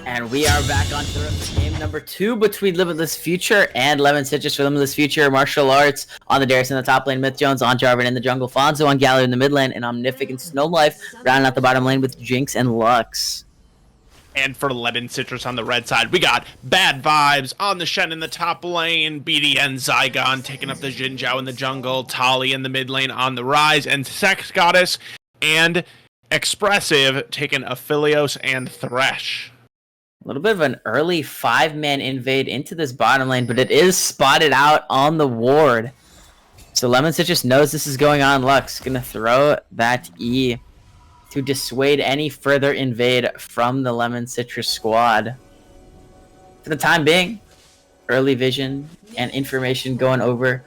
And we are back on to game number 2 between Limitless Future and Lemon Citrus for Limitless Future. Martial Arts on the Darius in the top lane, Myth Jones on Jarvan in the jungle, Fonzo on Gallery in the mid lane, and Omnific and Snow Life rounding out the bottom lane with Jinx and Lux. And for Lemon Citrus on the red side, we got Bad Vibes on the Shen in the top lane, BDN Zygon taking up the Xin Zhao in the jungle, Tali in the mid lane on the rise, and Sex Goddess and Expressive taking Aphelios and Thresh. A little bit of an early 5-man invade into this bottom lane, but it is spotted out on the ward. So Lemon Citrus knows this is going on. Lux gonna throw that E to dissuade any further invade from the Lemon Citrus squad. For the time being, early vision and information going over,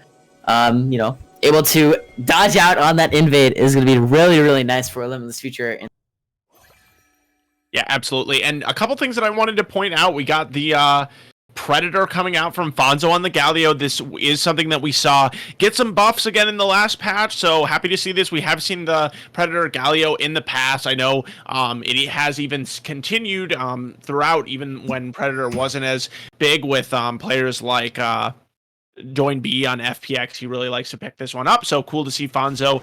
able to dodge out on that invade is going to be really, really nice for Limitless Future. Yeah, absolutely. And a couple things that I wanted to point out. We got the Predator coming out from Fonzo on the Galio. This is something that we saw get some buffs again in the last patch, so happy to see this. We have seen the Predator Galio in the past. I know it has even continued throughout, even when Predator wasn't as big, with players like Join B on FPX. He really likes to pick this one up, so cool to see Fonzo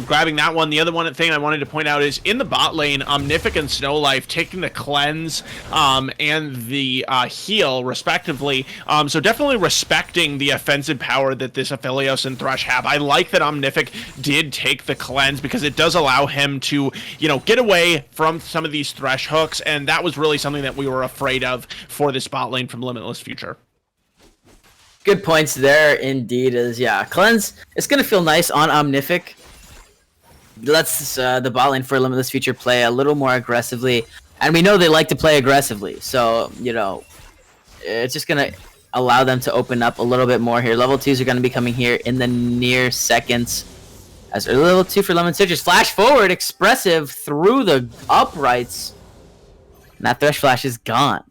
grabbing that one. The other thing I wanted to point out is in the bot lane, Omnific and Snow Life taking the cleanse and the heal respectively, so definitely respecting the offensive power that this Aphelios and Thresh have. I like that Omnific did take the cleanse because it does allow him to, get away from some of these Thresh hooks, and that was really something that we were afraid of for this bot lane from Limitless Future. Good points there, indeed. Cleanse. It's gonna feel nice on Omnific. Lets the bot lane for Limitless Future play a little more aggressively, and we know they like to play aggressively. So it's just gonna allow them to open up a little bit more here. Level 2s are gonna be coming here in the near seconds. As early level 2 for Lemon Citrus. Flash forward, Expressive through the uprights, and that Thresh flash is gone.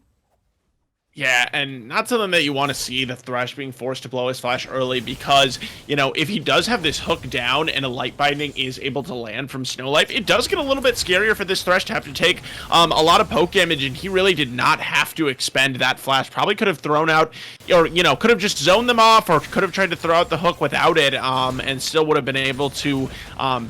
Yeah, and not something that you want to see, the Thresh being forced to blow his flash early, because, if he does have this hook down and a light binding is able to land from Snow Life, it does get a little bit scarier for this Thresh to have to take a lot of poke damage, and he really did not have to expend that flash. Probably could have thrown out, or, could have just zoned them off, or could have tried to throw out the hook without it, and still would have been able to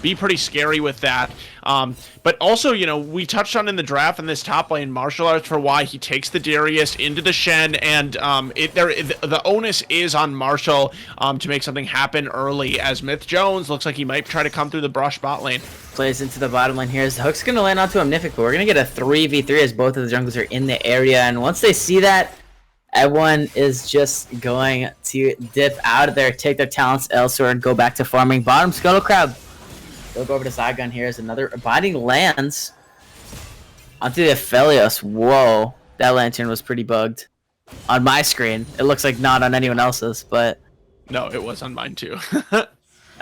be pretty scary with that. But also, we touched on in the draft in this top lane, Martial Arts for why he takes the Darius into the Shen, and the onus is on Marshall to make something happen early, as Myth Jones looks like he might try to come through the brush bot lane. Plays into the bottom lane here as the hook's going to land onto Omnific, but we're going to get a 3v3 as both of the junglers are in the area, and once they see that, everyone is just going to dip out of there, take their talents elsewhere, and go back to farming. Bottom Scuttle Crab. They'll go over to Zygon here as another binding lands onto the Aphelios. Whoa, that lantern was pretty bugged on my screen. It looks like not on anyone else's, but no, it was on mine too.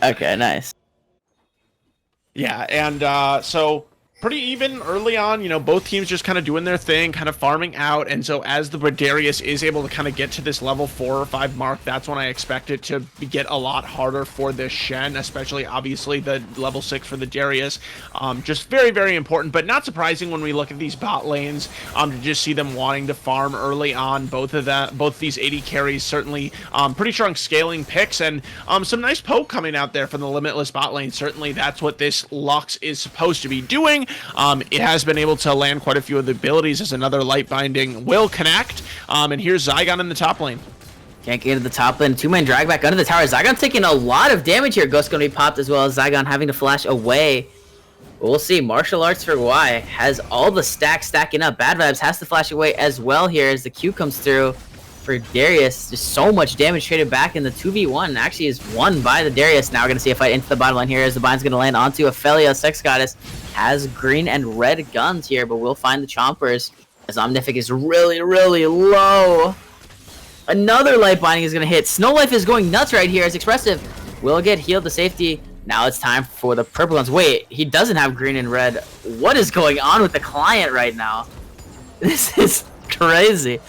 Okay, nice. Yeah, and so pretty even early on, both teams just kind of doing their thing, kind of farming out, and so as the Darius is able to kind of get to this level 4 or 5 mark, that's when I expect it to get a lot harder for this Shen, especially obviously the level 6 for the Darius. Just very, very important, but not surprising when we look at these bot lanes, to just see them wanting to farm early on. Both these 80 carries certainly pretty strong scaling picks, and some nice poke coming out there from the Limitless bot lane. Certainly that's what this Lux is supposed to be doing. It has been able to land quite a few of the abilities as another light binding will connect. And here's Zygon in the top lane. Can't get into the top lane. 2-man drag back under the tower. Zygon's taking a lot of damage here. Ghost's going to be popped as well as Zygon having to flash away. We'll see. Martial Arts for Y has all the stacks stacking up. Bad Vibes has to flash away as well here as the Q comes through for Darius. Just so much damage traded back in the 2v1. Actually is won by the Darius. Now we're going to see a fight into the bottom line here as the bind's going to land onto Aphelios. Sex Goddess has green and red guns here, but we'll find the chompers as Omnific is really, really low. Another light binding is going to hit. Snow Life is going nuts right here as Expressive will get healed to safety. Now it's time for the purple ones. Wait, he doesn't have green and red. What is going on with the client right now? This is crazy.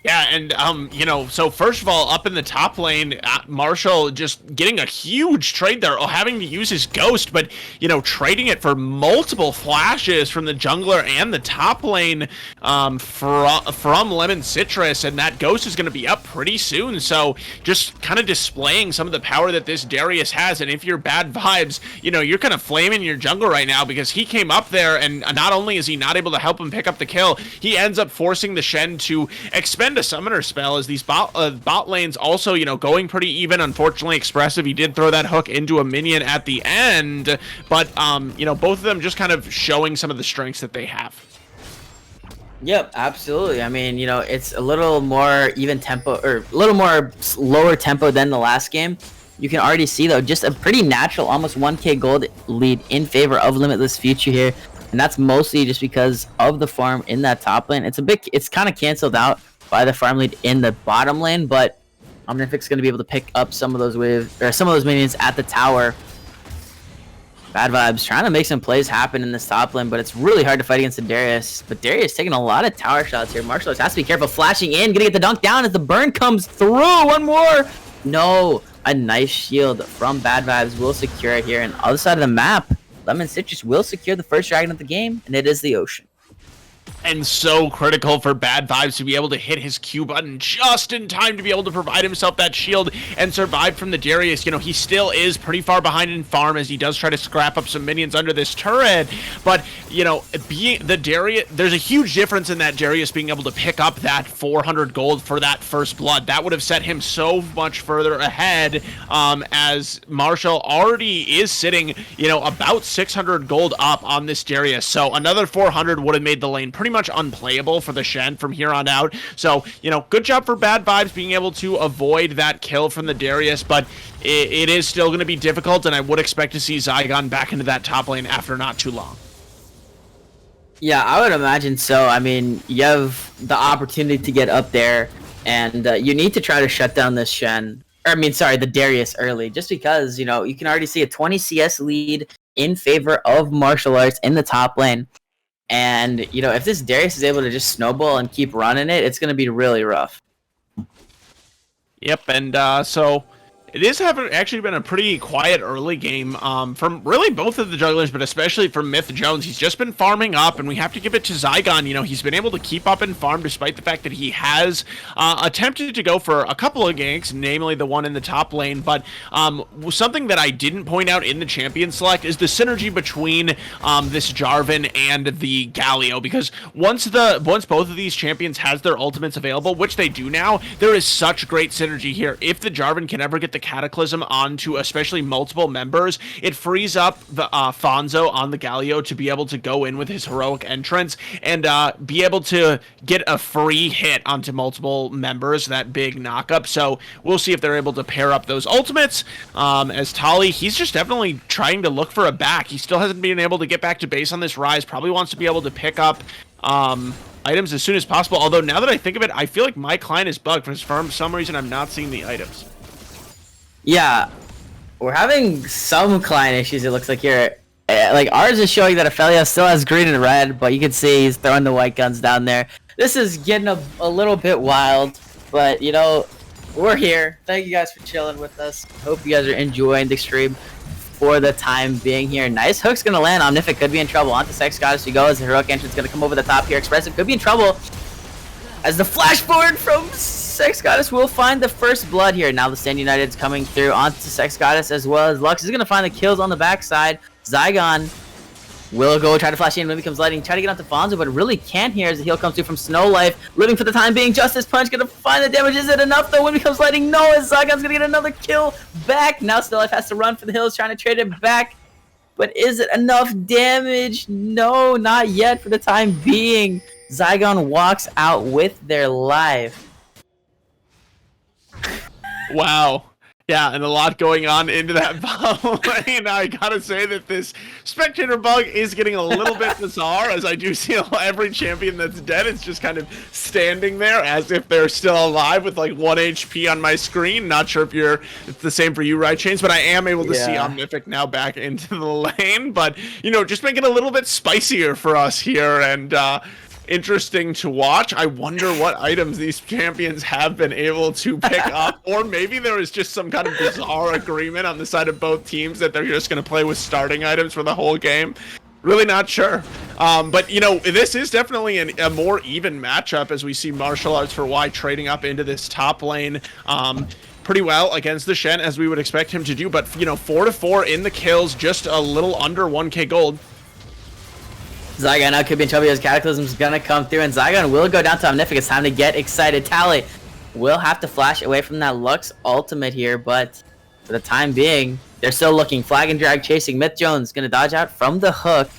Yeah, and you know, so first of all, up in the top lane, Marshall just getting a huge trade there, having to use his ghost, but you know, trading it for multiple flashes from the jungler and the top lane from Lemon Citrus, and that ghost is going to be up pretty soon. So just kind of displaying some of the power that this Darius has, and if you're bad vibes, you know, you're kind of flaming your jungle right now because he came up there, and not only is he not able to help him pick up the kill, he ends up forcing the Shen to expend a summoner spell as these bot lanes also, you know, going pretty even. Unfortunately, Expressive, he did throw that hook into a minion at the end, but you know, both of them just kind of showing some of the strengths that they have. Yep, absolutely. I mean, you know, it's a little more even tempo, or a little more lower tempo than the last game. You can already see, though, just a pretty natural, almost 1k gold lead in favor of Limitless Future here. And that's mostly just because of the farm in that top lane. It's kind of canceled out by the farm lead in the bottom lane, but Omnific's going to be able to pick up some of those minions at the tower. Bad vibes, trying to make some plays happen in this top lane, but it's really hard to fight against the Darius. But Darius taking a lot of tower shots here. Marshall has to be careful, flashing in, gonna get the dunk down as the burn comes through. One more. No, a nice shield from Bad Vibes will secure it here. And on the other side of the map, Lemon Citrus will secure the first dragon of the game, and it is the Ocean. And so critical for Bad Vibes to be able to hit his Q button just in time to be able to provide himself that shield and survive from the Darius. You know, he still is pretty far behind in farm as he does try to scrap up some minions under this turret. But, you know, being the Darius, there's a huge difference in that Darius being able to pick up that 400 gold for that first blood. That would have set him so much further ahead, as Marshall already is sitting, you know, about 600 gold up on this Darius. So another 400 would have made the lane pretty much unplayable for the Shen from here on out. So, you know, good job for Bad Vibes being able to avoid that kill from the Darius, but it is still going to be difficult, and I would expect to see Zygon back into that top lane after not too long. Yeah, I would imagine so. I mean, you have the opportunity to get up there, and you need to try to shut down this Shen. Or, I mean, sorry, the Darius early, just because, you know, you can already see a 20 CS lead in favor of martial arts in the top lane. And, you know, if this Darius is able to just snowball and keep running it, it's going to be really rough. Yep, and so it is actually been a pretty quiet early game from really both of the jugglers, but especially from Myth Jones. He's just been farming up, and we have to give it to Zygon. You know, he's been able to keep up and farm despite the fact that he has attempted to go for a couple of ganks, namely the one in the top lane. But something that I didn't point out in the champion select is the synergy between this Jarvan and the Galio, because once both of these champions has their ultimates available, which they do now, there is such great synergy here. If the Jarvan can ever get the Cataclysm onto especially multiple members, it frees up the Fonzo on the Galio to be able to go in with his heroic entrance and be able to get a free hit onto multiple members, that big knockup. So we'll see if they're able to pair up those ultimates. As Tali, he's just definitely trying to look for a back. He still hasn't been able to get back to base on this Rise. Probably wants to be able to pick up items as soon as possible. Although now that I think of it, I feel like my client is bugged. For some reason, I'm not seeing the items. Yeah, we're having some client issues, it looks like here. Like, ours is showing that Ophelia still has green and red, but you can see he's throwing the white guns down there. This is getting a little bit wild, but, you know, we're here. Thank you guys for chilling with us. Hope you guys are enjoying the stream for the time being here. Nice hook's going to land. Omnific could be in trouble. Onto Sex Goddess we go as the heroic entrance going to come over the top here. Expressive could be in trouble as the flash forward from Sex Goddess will find the first blood here. Now the Stand United's coming through onto Sex Goddess, as well as Lux is going to find the kills on the backside. Zygon will go try to flash in when he becomes lighting, try to get onto Fonzo, but really can't here as the heal comes through from Snow Life. Living for the time being, Justice Punch going to find the damage. Is it enough though? When he becomes lighting, no, as Zygon's going to get another kill back. Now Snow Life has to run for the hills, trying to trade it back. But is it enough damage? No, not yet for the time being. Zygon walks out with their life. Wow. Yeah, and a lot going on into that bottom lane. I gotta say that this spectator bug is getting a little bit bizarre, as I do see every champion that's dead is just kind of standing there as if they're still alive with like 1 HP on my screen. Not sure if it's the same for you, right, Chains, but I am able to see Omnific now back into the lane. But, you know, just make it a little bit spicier for us here, and interesting to watch. I wonder what items these champions have been able to pick up, or maybe there was just some kind of bizarre agreement on the side of both teams that they're just going to play with starting items for the whole game. Really not sure. But, you know, this is definitely a more even matchup as we see Martial Arts for Y trading up into this top lane pretty well against the Shen, as we would expect him to do. But, you know, 4-4 in the kills, just a little under 1k gold. Zygon now could be in trouble as Cataclysm's gonna come through, and Zygon will go down to Omnific. It's time to get excited. Tally will have to flash away from that Lux ultimate here, but for the time being, they're still looking. Flag and drag chasing. Myth Jones gonna dodge out from the hook.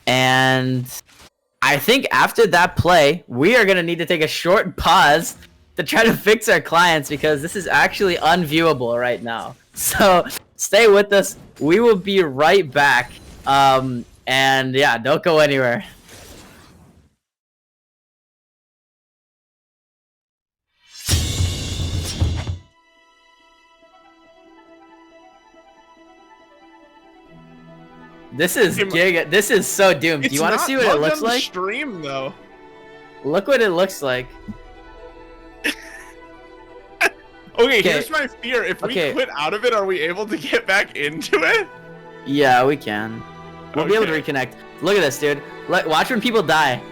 And I think after that play, we are gonna need to take a short pause to try to fix our clients, because this is actually unviewable right now. So stay with us. We will be right back. And yeah, don't go anywhere. This is giga. This is so doomed. Do you want to see what it looks like? Stream though. Look what it looks like. Okay, here's my fear. If we quit out of it, are we able to get back into it? Yeah, we can. We'll be able to reconnect. Look at this, dude. Watch when people die.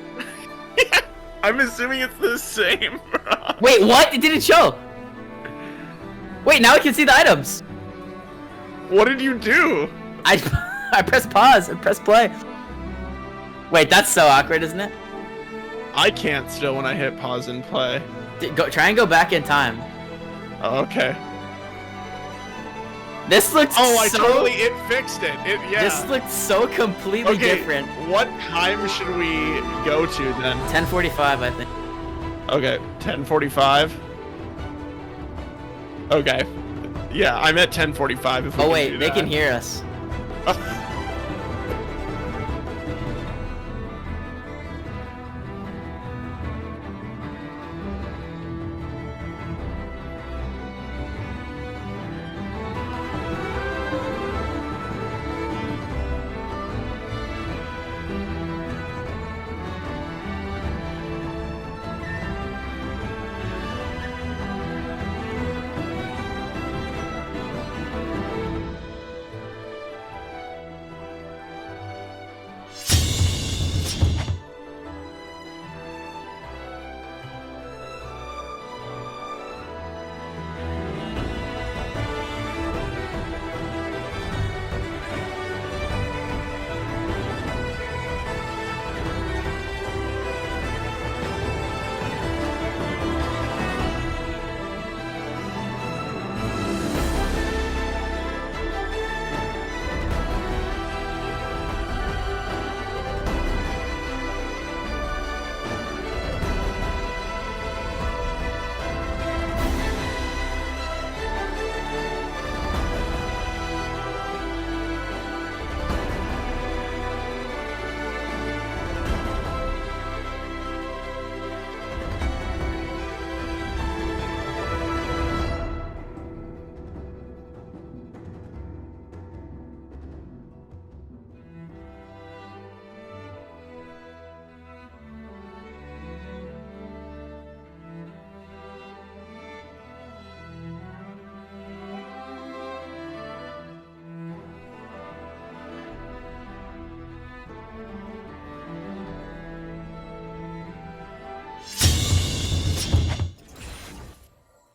Yeah, I'm assuming it's the same, bro. Wait, what? It didn't show. Wait, now I can see the items. What did you do? I pressed pause and pressed play. Wait, that's so awkward, isn't it? I can't still when I hit pause and play. Try and go back in time. Oh, okay. This looks it fixed it. Yeah. This looks so completely different. What time should we go to then? 10:45, I think. Okay, 10:45. Okay. Yeah, I'm at 10:45 if we Oh wait, they can hear us.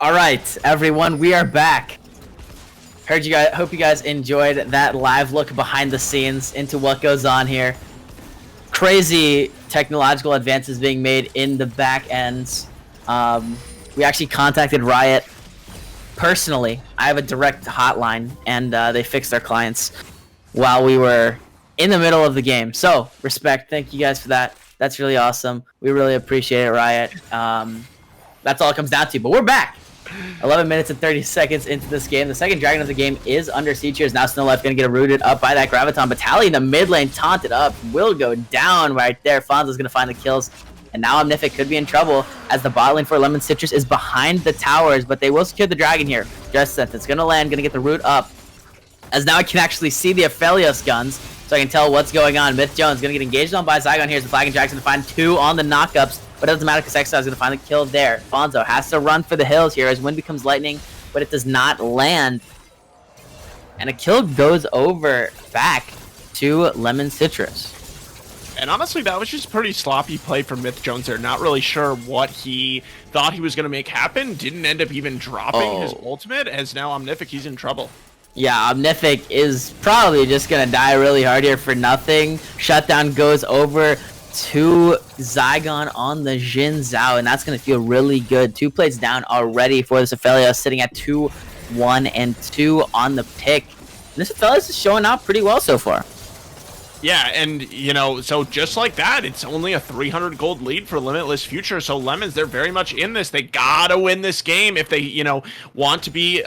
All right, everyone, we are back. Hope you guys enjoyed that live look behind the scenes into what goes on here. Crazy technological advances being made in the back ends. We actually contacted Riot personally. I have a direct hotline, and they fixed our clients while we were in the middle of the game. So, respect. Thank you guys for that. That's really awesome. We really appreciate it, Riot. That's all it comes down to. But we're back. 11 minutes and 30 seconds into this game. The second dragon of the game is under siege here. Is now Snow Life going to get rooted up by that Graviton. Battalion in the mid lane, taunted up, will go down right there. Fonzo's going to find the kills. And now Omnific could be in trouble as the bot lane for Lemon Citrus is behind the towers. But they will secure the dragon here. Just Sense, it's going to land, going to get the root up. As now I can actually see the Aphelios guns. so I can tell what's going on. Myth Jones gonna get engaged on by Zygon. Here's the Flag and Drag's gonna find 2 on the knockups, but it doesn't matter because Exile is gonna find the kill there. Fonzo has to run for the hills here as Wind becomes Lightning, but it does not land. And a kill goes over back to Lemon Citrus. And honestly, that was just pretty sloppy play from Myth Jones there. Not really sure what he thought he was going to make happen. Didn't end up even dropping his ultimate, as now Omnific, he's in trouble. Yeah, Omnific is probably just going to die really hard here for nothing. Shutdown goes over to Zygon on the Jin Zhao, and that's going to feel really good. 2 plates down already for this Aphelios, sitting at 2, 1, and 2 on the pick. And this Aphelios is showing out pretty well so far. Yeah, and, you know, so just like that, it's only a 300 gold lead for Limitless Future. So Lemons, they're very much in this. They gotta win this game if they, you know, want to be,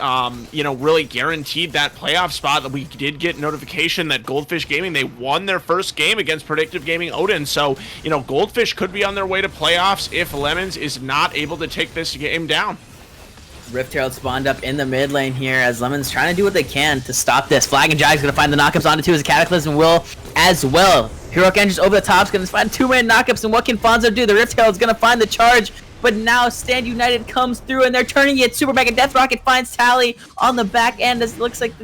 you know, really guaranteed that playoff spot. We did get notification that Goldfish Gaming, they won their first game against Predictive Gaming Odin. So, you know, Goldfish could be on their way to playoffs if Lemons is not able to take this game down. Rift Herald spawned up in the mid lane here as Lemon's trying to do what they can to stop this. Flag and Jag's going to find the knockups onto 2 as a Cataclysm will as well. Heroic Engine's over the top's going to find 2-man knockups, and what can Fonzo do? The Rift Herald's going to find the charge, but now Stand United comes through and they're turning it. Super Mega Death Rocket finds Tally on the back end as it looks like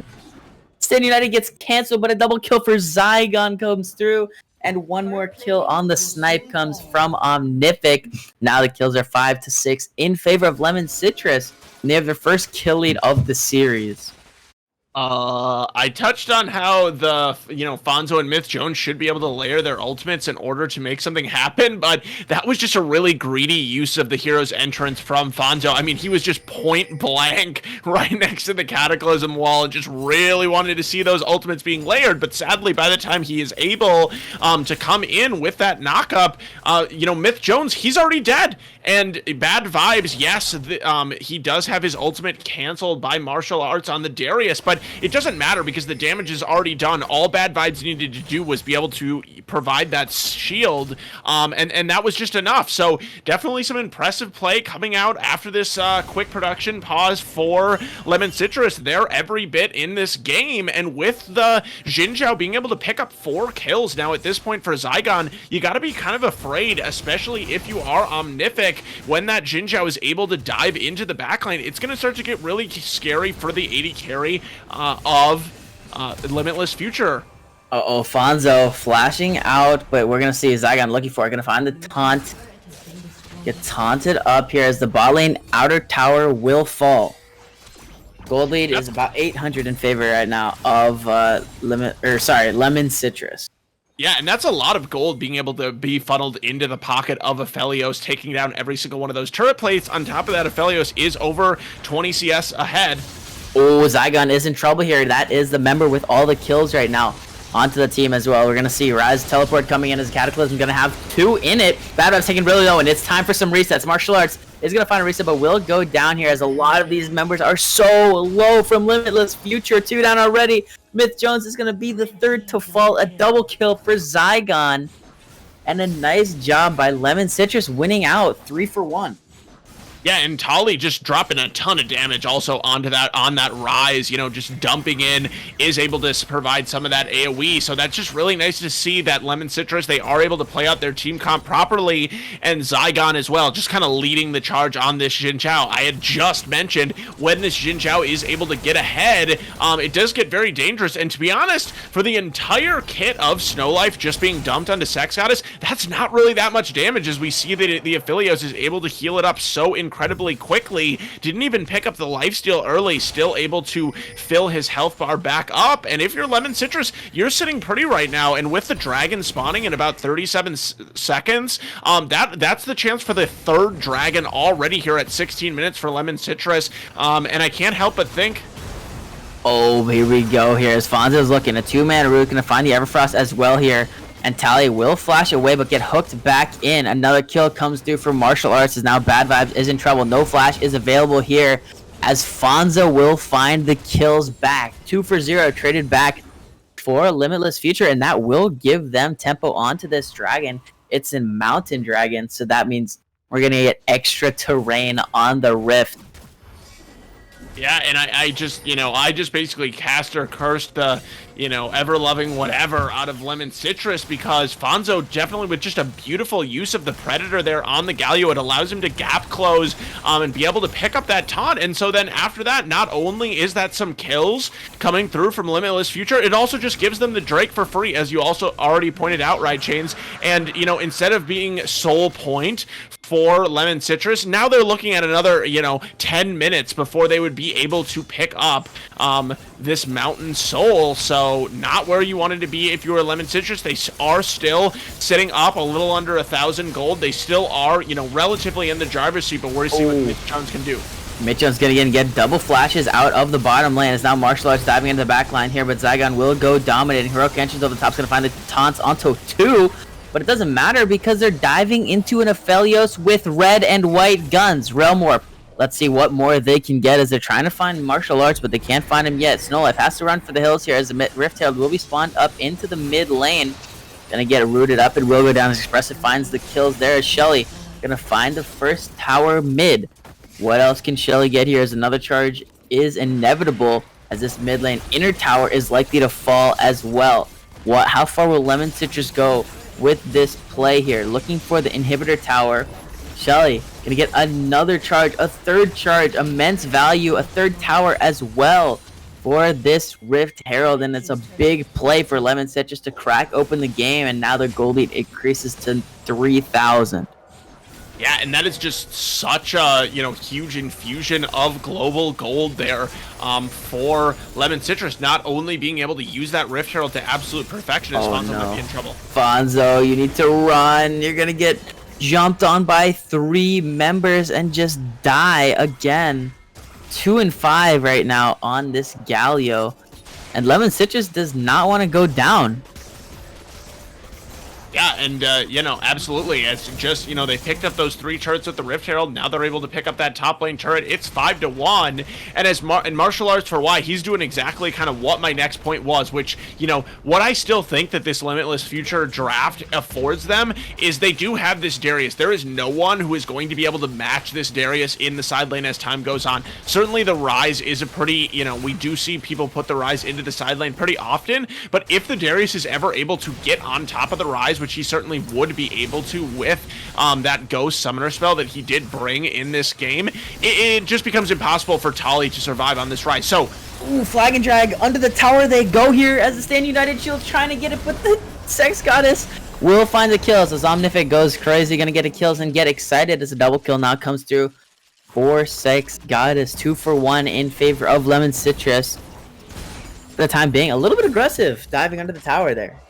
Stand United gets canceled, but a double kill for Zygon comes through. And 1 more kill on the snipe comes from Omnific. Now the kills are 5-6 in favor of Lemon Citrus. And they have their first kill lead of the series. I touched on how the, you know, Fonzo and Myth Jones should be able to layer their ultimates in order to make something happen, but that was just a really greedy use of the hero's entrance from Fonzo. I mean, he was just point blank right next to the Cataclysm wall and just really wanted to see those ultimates being layered, but sadly, by the time he is able to come in with that knockup, you know, Myth Jones, he's already dead. And bad vibes, yes, he does have his ultimate canceled by martial arts on the Darius, but it doesn't matter because the damage is already done. All bad vibes needed to do was be able to provide that shield, and that was just enough. So definitely some impressive play coming out after this quick production pause for Lemon Citrus. They're every bit in this game, and with the Jin Zhao being able to pick up 4 kills now at this point for Zygon, you gotta be kind of afraid, especially if you are Omnific. When that Jin Zhao is able to dive into the backline, it's going to start to get really scary for the AD carry of Limitless Future. Uh-oh, Fonzo flashing out, but we're going to see Zygon looking for it. Going to find the taunt. Get taunted up here as the bot lane outer tower will fall. Gold lead is about 800 in favor right now of Lemon Citrus. Yeah, and that's a lot of gold being able to be funneled into the pocket of Aphelios, taking down every single one of those turret plates. On top of that, Aphelios is over 20 CS ahead. Oh, Zygon is in trouble here. That is the member with all the kills right now. Onto the team as well. We're going to see Raz teleport coming in as a Cataclysm. Going to have 2 in it. Bad Vibes taking really low, and it's time for some resets. Martial Arts is going to find a reset, but will go down here as a lot of these members are so low from Limitless Future. 2 down already. Myth Jones is going to be the 3rd to fall. A double kill for Zygon. And a nice job by Lemon Citrus winning out 3 for 1. Yeah, and Tali just dropping a ton of damage also onto that, on that rise, you know, just dumping in, is able to provide some of that AoE. So that's just really nice to see that Lemon Citrus, they are able to play out their team comp properly, and Zygon as well, just kind of leading the charge on this Jin Zhao. I had just mentioned when this Jin Zhao is able to get ahead, it does get very dangerous. And to be honest, for the entire kit of Snow Life just being dumped onto Sex Goddess, that's not really that much damage, as we see that the Aphelios is able to heal it up so incredibly quickly. Didn't even pick up the lifesteal early, still able to fill his health bar back up. And if you're Lemon Citrus, you're sitting pretty right now, and with the dragon spawning in about 37 seconds, that's the chance for the 3rd dragon already here at 16 minutes for Lemon Citrus. And I can't help but think, oh, here we go here as Fonzo's looking. A 2-man root, gonna find the Everfrost as well here. And Tally will flash away, but get hooked back in. Another kill comes through for Martial Arts as now Bad Vibes is in trouble. No flash is available here as Fonzo will find the kills back. 2 for 0 traded back for Limitless Future, and that will give them tempo onto this dragon. It's a Mountain Dragon, so that means we're going to get extra terrain on the Rift. Yeah, and I just, I just basically cast or cursed the, ever-loving whatever out of Lemon Citrus because Fonzo definitely with just a beautiful use of the Predator there on the Galio, it allows him to gap close and be able to pick up that taunt. And so then after that, not only is that some kills coming through from Limitless Future, it also just gives them the Drake for free, as you also already pointed out, right, Chains? And, instead of being sole point for Lemon Citrus, now they're looking at another, 10 minutes before they would be able to pick up this Mountain Soul. So not where you wanted to be if you were Lemon Citrus. They are still sitting up a little under 1,000 gold. They still are, relatively in the driver's seat, but we're to see what Mitch Jones can do. Mitch Jones gonna get double flashes out of the bottom lane. It's now Martial Arts diving into the back line here, but Zygon will go dominating. Heroic Entrance over the top's gonna find the taunts onto 2. But it doesn't matter because they're diving into an Aphelios with red and white guns. Realm Warp. Let's see what more they can get as they're trying to find Martial Arts, but they can't find him yet. Snowlife has to run for the hills here as the Rift Herald will be spawned up into the mid lane. Gonna get rooted up and will go down as Expressive finds the kills there as Shelly gonna find the first tower mid. What else can Shelly get here as another charge is inevitable as this mid lane inner tower is likely to fall as well. How far will Lemon Citrus go with this play here? Looking for the inhibitor tower. Shelly gonna get another charge, a third charge, immense value, a third tower as well for this Rift Herald, and it's a big play for Lemon Citrus to crack open the game, and now their gold lead increases to 3,000. Yeah, and that is just such a, huge infusion of global gold there for Lemon Citrus, not only being able to use that Rift Herald to absolute perfection as Fonzo might be in trouble. Fonzo, you need to run. You're going to get jumped on by 3 members and just die again. 2 and 5 right now on this Galio. And Lemon Citrus does not want to go down. Yeah, and, absolutely. It's just, they picked up those 3 turrets with the Rift Herald. Now they're able to pick up that top lane turret. It's 5-1. And as Martial Arts for Y, he's doing exactly kind of what my next point was, which, what I still think that this Limitless Future draft affords them is they do have this Darius. There is no one who is going to be able to match this Darius in the side lane as time goes on. Certainly the Rise is a pretty, we do see people put the Rise into the side lane pretty often. But if the Darius is ever able to get on top of the Rise, which he certainly would be able to with that Ghost Summoner spell that he did bring in this game, it just becomes impossible for Tali to survive on this Rise. So, Flag and drag under the tower they go here as the Stand United Shield's trying to get it, but the Sex Goddess will find the kills as Omnific goes crazy, gonna get the kills and get excited as a double kill now comes through for Sex Goddess. 2 for 1 in favor of Lemon Citrus. For the time being, a little bit aggressive diving under the tower there.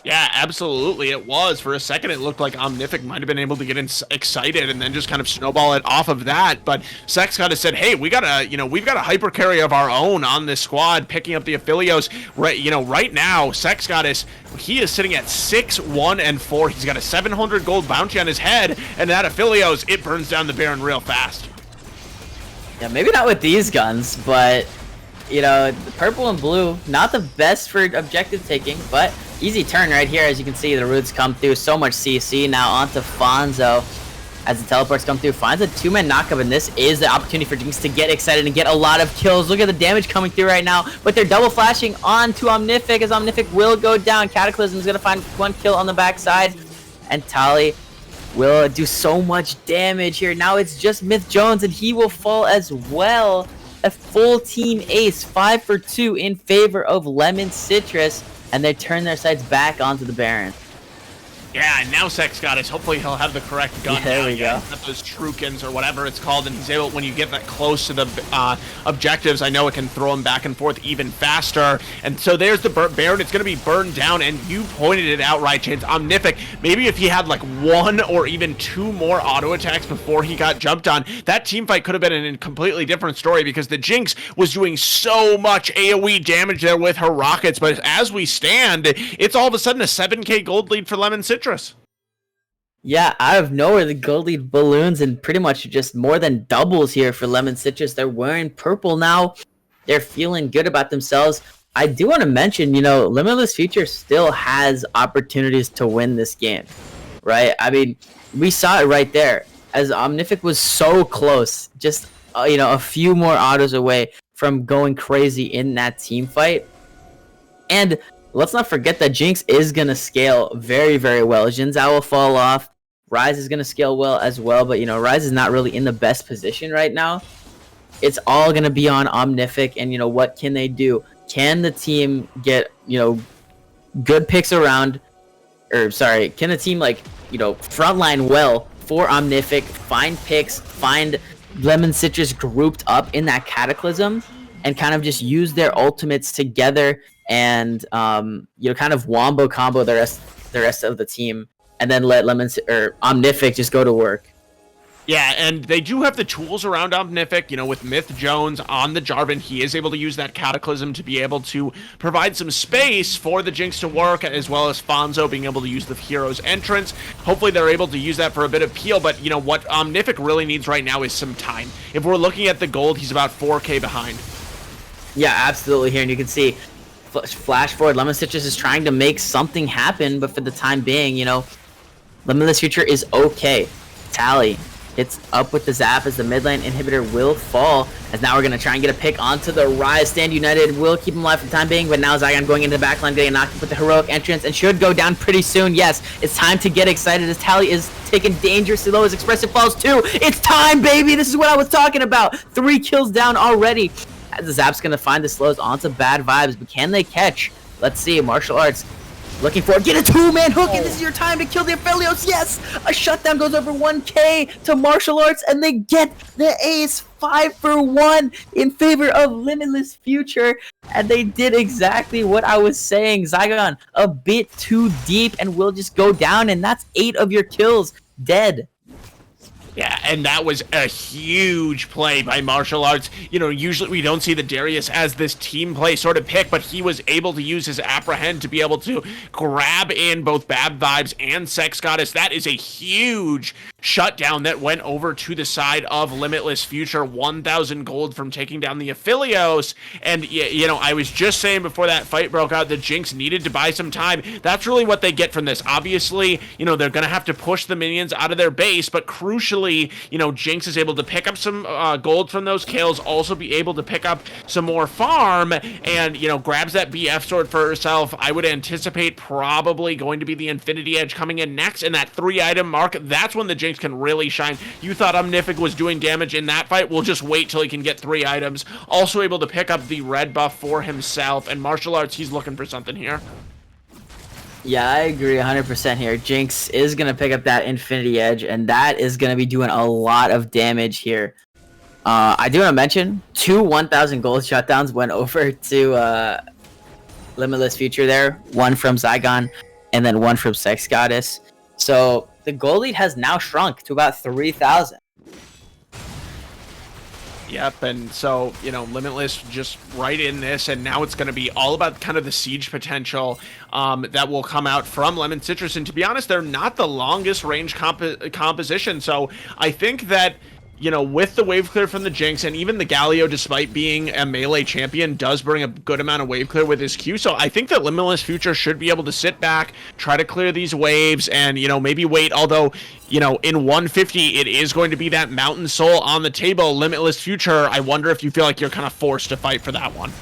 Yeah, absolutely, it was. For a second, it looked like Omnific might have been able to get excited and then just kind of snowball it off of that. But Sex Goddess said, "Hey, we've got a hyper carry of our own on this squad, picking up the Aphelios." Right now, Sex Goddess, he is sitting at 6, 1, and 4. He's got a 700 gold bounty on his head, and that Aphelios, it burns down the Baron real fast. Yeah, maybe not with these guns, but the purple and blue, not the best for objective taking, but easy turn right here. As you can see, the roots come through. So much CC now onto Fonzo as the teleports come through. Finds a 2-man knockup, and this is the opportunity for Jinx to get excited and get a lot of kills. Look at the damage coming through right now, but they're double flashing onto Omnific as Omnific will go down. Cataclysm is going to find 1 kill on the backside, and Tali will do so much damage here. Now it's just Myth Jones, and he will fall as well. A full team ace, 5 for 2 in favor of Lemon Citrus, and they turn their sights back onto the Baron. Yeah, and now Sex Goddess, hopefully he'll have the correct gun. Yeah, there we go. Not those Trukins or whatever it's called, and he's able, when you get that close to the objectives, I know it can throw him back and forth even faster. And so there's the Baron. It's going to be burned down, and you pointed it out right, Chance. Omnific, maybe if he had like 1 or even 2 more auto attacks before he got jumped on, that team fight could have been a completely different story because the Jinx was doing so much AoE damage there with her rockets. But as we stand, it's all of a sudden a 7k gold lead for Lemon Citrus. Yeah, out of nowhere, the gold lead balloons and pretty much just more than doubles here for Lemon Citrus. They're wearing purple now. They're feeling good about themselves. I do want to mention, Limitless Future still has opportunities to win this game, right? I mean, we saw it right there as Omnific was so close, just a few more autos away from going crazy in that team fight. And let's not forget that Jinx is going to scale very, very well. Xin Zhao will fall off. Ryze is going to scale well as well, but Ryze is not really in the best position right now. It's all going to be on Omnific, and what can they do? Can the team get good picks around, or sorry, can the team frontline well for Omnific, find picks, find Lemon Citrus grouped up in that Cataclysm, and kind of just use their ultimates together and kind of wombo combo the rest of the team, and then let Omnific just go to work. Yeah, and they do have the tools around Omnific, with Myth Jones on the Jarvan. He is able to use that Cataclysm to be able to provide some space for the Jinx to work, as well as Fonzo being able to use the hero's entrance. Hopefully they're able to use that for a bit of peel, but what Omnific really needs right now is some time. If we're looking at the gold, he's about 4K behind. Yeah, absolutely here, and you can see, flash forward, Lemon Citrus is trying to make something happen, but for the time being, Limitless Future is okay. Tally hits up with the zap as the mid lane inhibitor will fall, as now we're going to try and get a pick onto the Ryze. Stand United will keep him alive for the time being, but now Zygon going into the backline, getting knocked up with the heroic entrance, and should go down pretty soon. Yes, it's time to get excited as Tally is taken dangerously low as Expressive falls too. It's time, baby! This is what I was talking about! 3 kills down already. As the zap's going to find the slows onto Bad Vibes, but can they catch? Let's see, Martial Arts looking for get a 2-man hook, and this is your time to kill the Aphelios. Yes, a shutdown goes over 1K to Martial Arts, and they get the ace. 5 for 1 in favor of Limitless Future, and they did exactly what I was saying. Zygon a bit too deep and will just go down, and that's 8 of your kills dead. Yeah, and that was a huge play by Martial Arts. Usually we don't see the Darius as this team play sort of pick, but he was able to use his Apprehend to be able to grab in both Bad Vibes and Sex Goddess. That is a huge shutdown that went over to the side of Limitless Future. 1,000 gold from taking down the Aphelios. And, I was just saying before that fight broke out that Jinx needed to buy some time. That's really what they get from this. Obviously, they're going to have to push the minions out of their base, but crucially, Jinx is able to pick up some gold from those kills, also be able to pick up some more farm, and, grabs that BF sword for herself. I would anticipate probably going to be the Infinity Edge coming in next, and that 3-item mark, that's when the Jinx can really shine. You thought Omnific was doing damage in that fight? We'll just wait till he can get 3 items. Also able to pick up the red buff for himself, and Martial Arts, he's looking for something here. Yeah, I agree 100% here. Jinx is going to pick up that Infinity Edge, and that is going to be doing a lot of damage here. I do want to mention, 2 1,000 gold shutdowns went over to Limitless Future there. 1 from Zygon, and then 1 from Sex Goddess. So the gold lead has now shrunk to about 3,000. Yep, and so, Limitless just right in this, and now it's going to be all about kind of the siege potential that will come out from Lemon Citrus, and to be honest, they're not the longest range composition, so I think that, with the wave clear from the Jinx, and even the Galio, despite being a melee champion, does bring a good amount of wave clear with his Q, so I think that Limitless Future should be able to sit back, try to clear these waves, and, maybe wait, although, in 150, it is going to be that Mountain Soul on the table. Limitless Future, I wonder if you feel like you're kind of forced to fight for that one.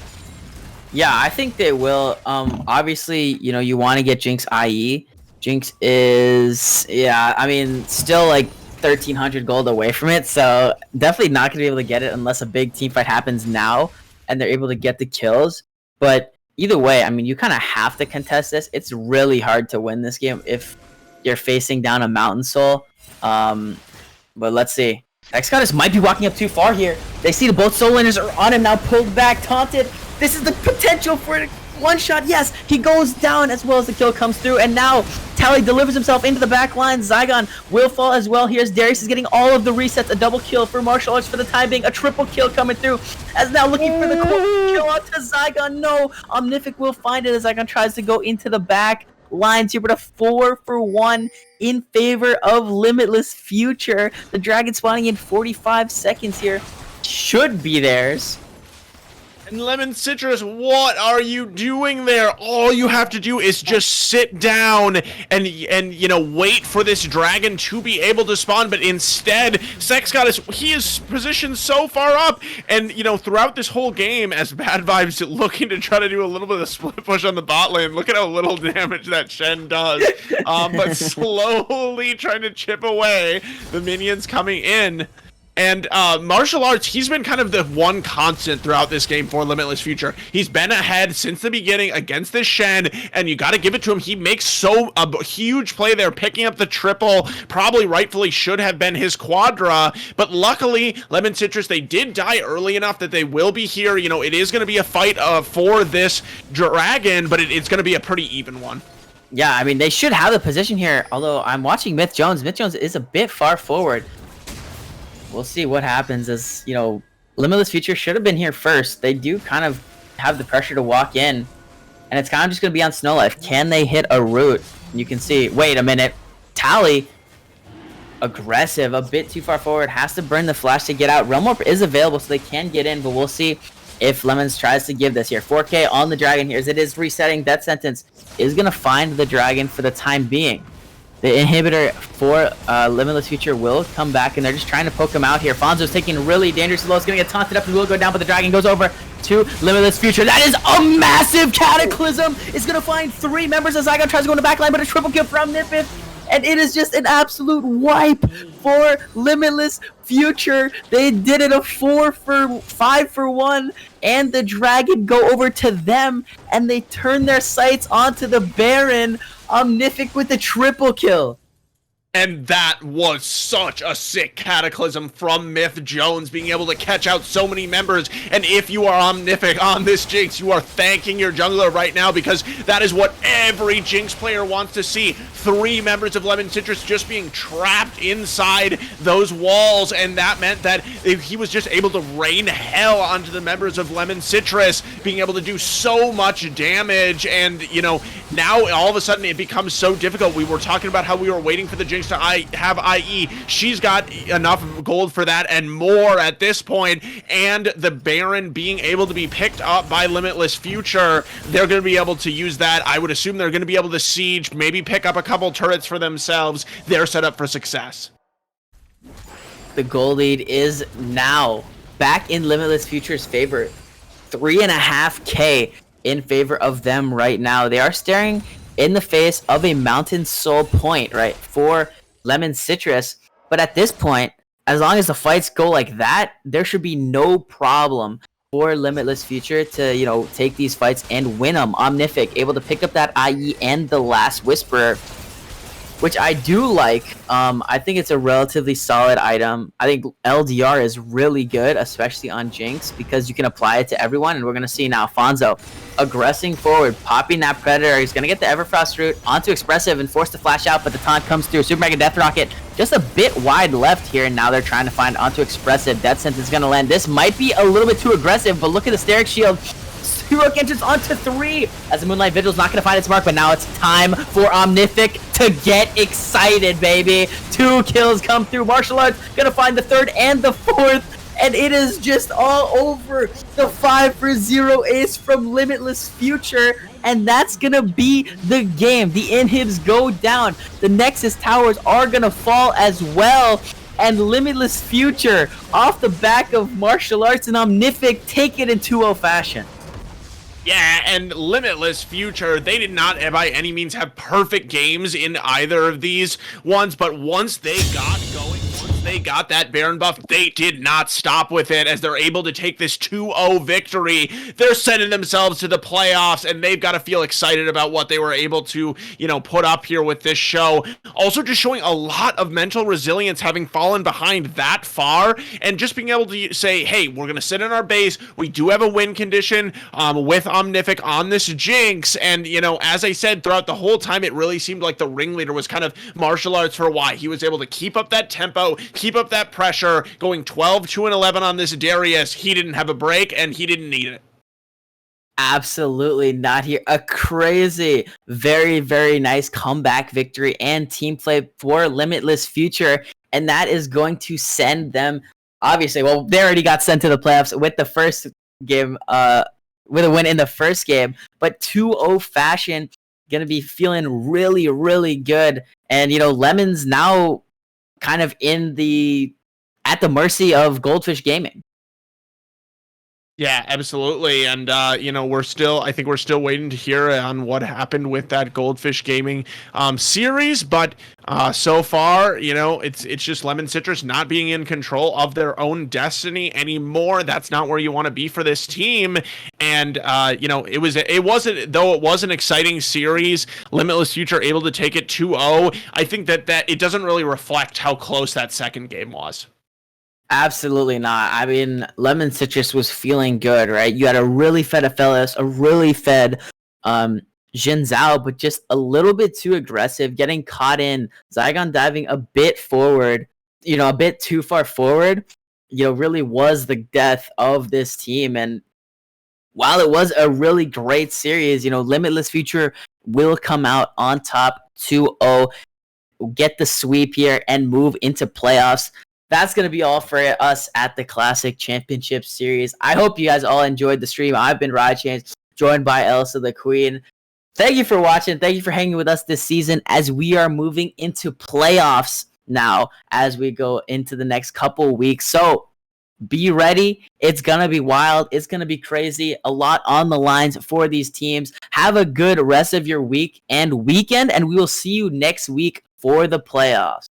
Yeah, I think they will. Obviously, you want to get Jinx IE. Jinx is, still like 1,300 gold away from it, so definitely not going to be able to get it unless a big team fight happens now and they're able to get the kills. But either way, you kind of have to contest this. It's really hard to win this game if you're facing down a Mountain Soul. But let's see. X Goddess might be walking up too far here. They see the both Soul Laners are on him now, pulled back, taunted. This is the potential for a one-shot. Yes, he goes down as well as the kill comes through, and now Tally delivers himself into the back line. Zygon will fall as well. Here's Darius is getting all of the resets. A double kill for Martial Arts for the time being. A triple kill coming through, as now looking for the kill out to Zygon. No, Omnific will find it as Zygon tries to go into the back lines here, but a 4 for 1 in favor of Limitless Future. The dragon spawning in 45 seconds here should be theirs. And Lemon Citrus, what are you doing there? All you have to do is just sit down and you know, wait for this dragon to be able to spawn, but instead, Sex Goddess, he is positioned so far up, and you know, throughout this whole game, as Bad Vibes looking to try to do a little bit of split push on the bot lane, look at how little damage that Shen does, but slowly trying to chip away the minions coming in. And martial arts, he's been kind of the one constant throughout this game for Limitless Future. He's been ahead since the beginning against this Shen, and you got to give it to him. He makes a huge play there, picking up the triple. Probably rightfully should have been his quadra, but luckily, Lemon Citrus, they did die early enough that they will be here. You know, it is going to be a fight for this dragon, but it's going to be a pretty even one. Yeah, I mean, they should have the position here, although I'm watching Myth Jones. Myth Jones is a bit far forward. We'll see what happens as, you know, Limitless Future should have been here first. They do kind of have the pressure to walk in. And it's kind of just going to be on Snow Life. Can they hit a root? You can see, wait a minute. Tally, aggressive, a bit too far forward. Has to burn the flash to get out. Realm Warp is available, so they can get in. But we'll see if Lemons tries to give this here. 4K on the dragon here as it is resetting. Death Sentence is going to find the dragon for the time being. The inhibitor for Limitless Future will come back, and they're just trying to poke him out here. Fonzo's taking really dangerous low. It's going to get taunted up and will go down, but the dragon goes over to Limitless Future. That is a massive cataclysm. It's going to find 3 members as Zygon tries to go in the backline, but a triple kill from Nipith. And it is just an absolute wipe for Limitless Future. They did it a 5 for 1, and the dragon go over to them, and they turn their sights onto the Baron. Omnific with the triple kill. And that was such a sick cataclysm from Myth Jones, being able to catch out so many members. And if you are Omnific on this Jinx, you are thanking your jungler right now, because that is what every Jinx player wants to see. 3 members of Lemon Citrus just being trapped inside those walls, and that meant that he was just able to rain hell onto the members of Lemon Citrus, being able to do so much damage. And, you know, now all of a sudden it becomes so difficult. We were talking about how we were waiting for the Jinx to have IE. She's got enough gold for that and more at this point, and the Baron being able to be picked up by Limitless Future, they're going to be able to use that. I would assume they're going to be able to siege, maybe pick up a couple turrets for themselves. They're set up for success. The goal lead is now back in Limitless Future's favor. 3.5K in favor of them right now. They are staring in the face of a Mountain Soul point, right, for Lemon Citrus. But at this point, as long as the fights go like that, there should be no problem for Limitless Future to, you know, take these fights and win them. Omnific able to pick up that IE and the last Whisperer, which I do like. I think it's a relatively solid item. I think LDR is really good, especially on Jinx, because you can apply it to everyone, and we're going to see now Fonzo aggressing forward, popping that Predator. He's going to get the Everfrost root onto Expressive and forced to flash out, but the taunt comes through. Super Mega Death Rocket just a bit wide left here, and now they're trying to find onto Expressive. Death Sentence is going to land. This might be a little bit too aggressive, but look at the Steric Shield. Heroic Entrance onto 3 as the Moonlight Vigil's not going to find its mark, but now it's time for Omnific to get excited, baby. 2 kills come through. Martial Arts going to find the 3rd and the 4th, and it is just all over. The 5 for 0 ace from Limitless Future, and that's going to be the game. The inhibs go down. The Nexus towers are going to fall as well. And Limitless Future, off the back of Martial Arts and Omnific, take it in 2-0 fashion. Yeah, and Limitless Future, they did not by any means have perfect games in either of these ones, but once they got going, once they got that Baron buff, they did not stop with it as they're able to take this 2-0 victory. They're sending themselves to the playoffs, and they've got to feel excited about what they were able to, you know, put up here with this show. Also just showing a lot of mental resilience, having fallen behind that far, and just being able to say, hey, we're going to sit in our base. We do have a win condition with Omnific on this Jinx, and, you know, as I said, throughout the whole time, it really seemed like the ringleader was kind of Martial Arts for why. He was able to keep up that tempo, keep up that pressure, going 12-2-11 on this Darius. He didn't have a break, and he didn't need it. Absolutely not here. A crazy, very, very nice comeback victory and team play for Limitless Future, and that is going to send them, obviously, well, they already got sent to the playoffs with the first game, with a win in the first game, but 2-0 fashion, gonna be feeling really, really good. And Lemon's now kind of at the mercy of Goldfish Gaming. Yeah, absolutely. And I think we're still waiting to hear on what happened with that Goldfish Gaming series, but so far, it's just Lemon Citrus not being in control of their own destiny anymore. That's not where you want to be for this team. And it was an exciting series. Limitless Future able to take it 2-0. I think that it doesn't really reflect how close that second game was. Absolutely not. I mean, Lemon Citrus was feeling good, right? You had a really fed Aphelios, a really fed Jin Zhao, but just a little bit too aggressive, getting caught in. Zygon diving a bit forward, a bit too far forward, really was the death of this team. And while it was a really great series, Limitless Future will come out on top 2-0, get the sweep here, and move into playoffs. That's going to be all for us at the Classic Championship Series. I hope you guys all enjoyed the stream. I've been Ride joined by Elsa the Queen. Thank you for watching. Thank you for hanging with us this season as we are moving into playoffs now as we go into the next couple weeks. So be ready. It's going to be wild. It's going to be crazy. A lot on the lines for these teams. Have a good rest of your week and weekend, and we will see you next week for the playoffs.